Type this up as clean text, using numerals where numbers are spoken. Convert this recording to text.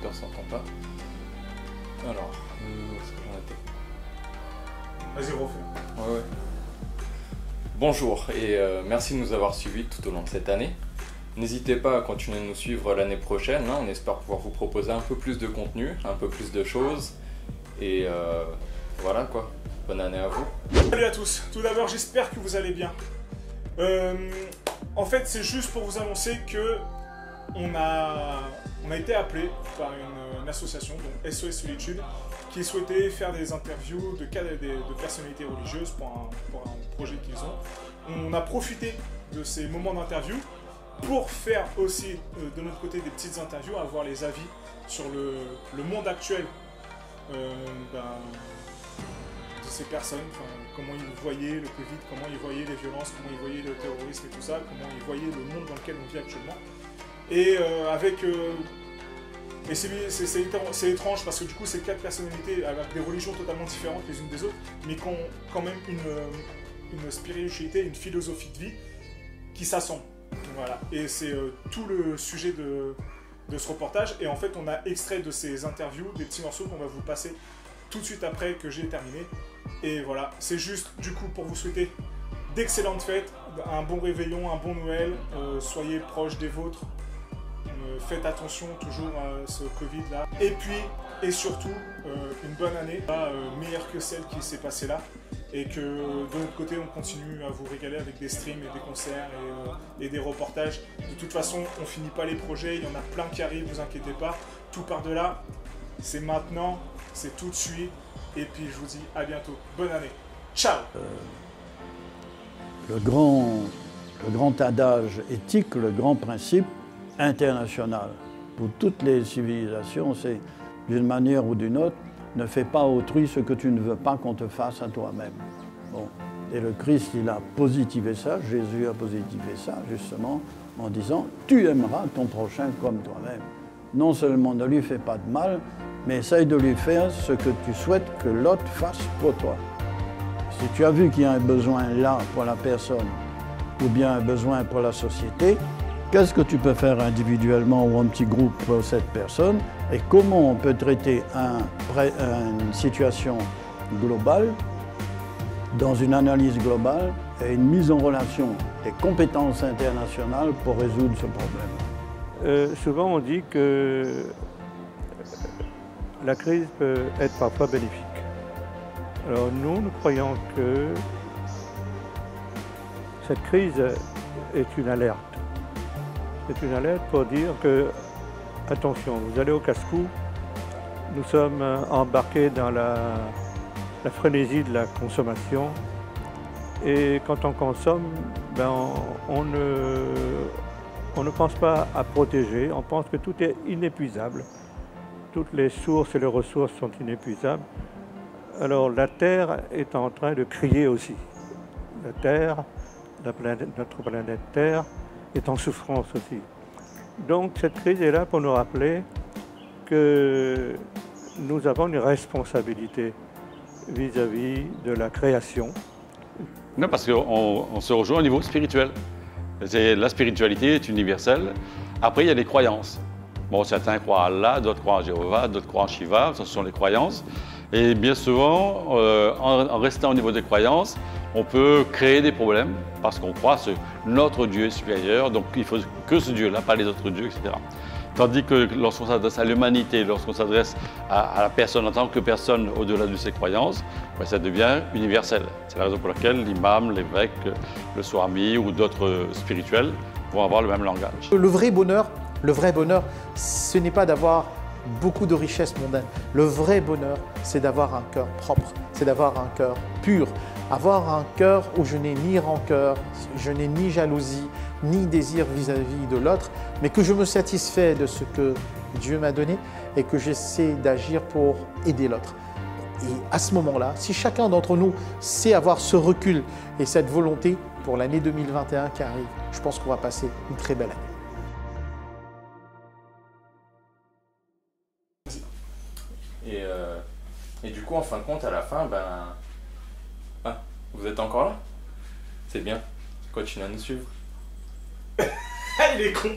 capteur s'entend pas. Alors, où est-ce que j'en étais? Vas-y, refais. Ouais. Bonjour et merci de nous avoir suivis tout au long de cette année. N'hésitez pas à continuer de nous suivre l'année prochaine, hein. On espère pouvoir vous proposer un peu plus de contenu, un peu plus de choses. Et voilà quoi, bonne année à vous. Salut à tous, tout d'abord j'espère que vous allez bien. En fait c'est juste pour vous annoncer que on a été appelé par une association, donc SOS Solitude, qui souhaitait faire des interviews de personnalités religieuses pour un projet qu'ils ont. On a profité de ces moments d'interview pour faire aussi de notre côté des petites interviews, avoir les avis sur le monde actuel de ces personnes, comment ils voyaient le Covid, comment ils voyaient les violences, comment ils voyaient le terrorisme et tout ça, comment ils voyaient le monde dans lequel on vit actuellement. Et c'est étrange parce que du coup c'est 4 personnalités avec des religions totalement différentes les unes des autres, mais qui ont quand même une spiritualité, une philosophie de vie qui s'assemblent. Voilà. Et c'est tout le sujet de ce reportage. Et en fait on a extrait de ces interviews des petits morceaux qu'on va vous passer tout de suite après que j'ai terminé. Et voilà, c'est juste du coup pour vous souhaiter d'excellentes fêtes, un bon réveillon, un bon Noël, soyez proches des vôtres. Faites attention toujours à ce Covid là. Et puis, et surtout, une bonne année, meilleure que celle qui s'est passée là. Et que de notre côté, on continue à vous régaler avec des streams et des concerts et des reportages. De toute façon, on finit pas les projets, il y en a plein qui arrivent, vous inquiétez pas. Tout part de là, c'est maintenant, c'est tout de suite. Et puis je vous dis à bientôt. Bonne année. Ciao. Le grand adage éthique, le grand principe international pour toutes les civilisations, c'est d'une manière ou d'une autre, ne fais pas à autrui ce que tu ne veux pas qu'on te fasse à toi-même. Bon. Et le Christ, il a positivé ça, Jésus a positivé ça, justement, en disant « tu aimeras ton prochain comme toi-même ». Non seulement ne lui fais pas de mal, mais essaye de lui faire ce que tu souhaites que l'autre fasse pour toi. Si tu as vu qu'il y a un besoin là pour la personne, ou bien un besoin pour la société, qu'est-ce que tu peux faire individuellement ou en petit groupe pour cette personne et comment on peut traiter une situation globale dans une analyse globale et une mise en relation des compétences internationales pour résoudre ce problème. Souvent on dit que la crise peut être parfois bénéfique. Alors nous croyons que cette crise est une alerte. C'est une alerte pour dire que, attention, vous allez au casse-cou, nous sommes embarqués dans la frénésie de la consommation et quand on consomme, on ne pense pas à protéger, on pense que tout est inépuisable. Toutes les sources et les ressources sont inépuisables. Alors la Terre est en train de crier aussi. La Terre, notre planète Terre, est en souffrance aussi. Donc cette crise est là pour nous rappeler que nous avons une responsabilité vis-à-vis de la création. Non, parce qu'on se rejoint au niveau spirituel. La spiritualité est universelle. Après, il y a les croyances. Bon, certains croient à Allah, d'autres croient en Jéhovah, d'autres croient en Shiva, ce sont les croyances. Et bien souvent, en restant au niveau des croyances, on peut créer des problèmes parce qu'on croit que notre Dieu est supérieur, donc il faut que ce Dieu-là, pas les autres dieux, etc. Tandis que lorsqu'on s'adresse à l'humanité, lorsqu'on s'adresse à la personne en tant que personne au-delà de ses croyances, ça devient universel. C'est la raison pour laquelle l'imam, l'évêque, le swami ou d'autres spirituels vont avoir le même langage. Le vrai bonheur, ce n'est pas d'avoir beaucoup de richesses mondaines. Le vrai bonheur, c'est d'avoir un cœur propre, c'est d'avoir un cœur pur. Avoir un cœur où je n'ai ni rancœur, je n'ai ni jalousie, ni désir vis-à-vis de l'autre, mais que je me satisfais de ce que Dieu m'a donné et que j'essaie d'agir pour aider l'autre. Et à ce moment-là, si chacun d'entre nous sait avoir ce recul et cette volonté pour l'année 2021 qui arrive, je pense qu'on va passer une très belle année. Et du coup, en fin de compte, à la fin, vous êtes encore là? C'est bien. Continuez à nous suivre. Il est con.